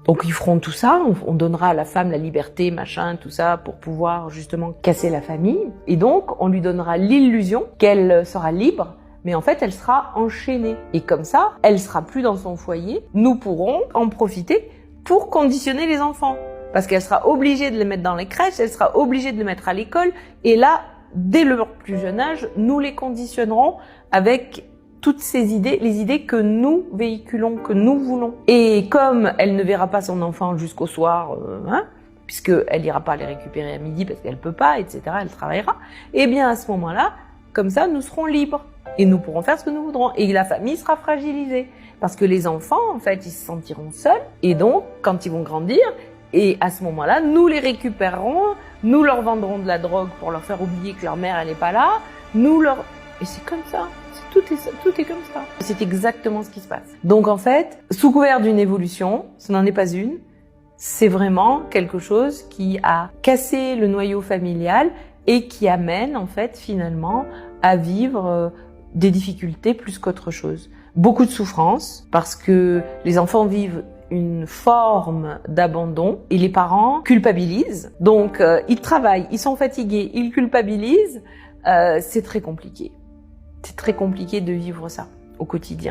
Donc ils feront tout ça, on donnera à la femme la liberté, machin, tout ça, pour pouvoir justement casser la famille. Et donc on lui donnera l'illusion qu'elle sera libre, mais en fait elle sera enchaînée. Et comme ça, elle sera plus dans son foyer, nous pourrons en profiter pour conditionner les enfants. Parce qu'elle sera obligée de les mettre dans les crèches, elle sera obligée de les mettre à l'école, et là, dès leur plus jeune âge, nous les conditionnerons avec toutes ces idées, les idées que nous véhiculons, que nous voulons. Et comme elle ne verra pas son enfant jusqu'au soir, puisqu'elle n'ira pas les récupérer à midi parce qu'elle peut pas, etc., elle travaillera, eh bien à ce moment-là, comme ça, nous serons libres. Et nous pourrons faire ce que nous voudrons. Et la famille sera fragilisée. Parce que les enfants, en fait, ils se sentiront seuls. Et donc, quand ils vont grandir, et à ce moment-là, nous les récupérerons, nous leur vendrons de la drogue pour leur faire oublier que leur mère, elle n'est pas là, Et c'est comme ça. Tout est comme ça. C'est exactement ce qui se passe. Donc en fait, sous couvert d'une évolution, ce n'en est pas une, c'est vraiment quelque chose qui a cassé le noyau familial et qui amène en fait finalement à vivre des difficultés plus qu'autre chose. Beaucoup de souffrance parce que les enfants vivent une forme d'abandon et les parents culpabilisent. Donc ils travaillent, ils sont fatigués, ils culpabilisent. C'est très compliqué. C'est très compliqué de vivre ça au quotidien.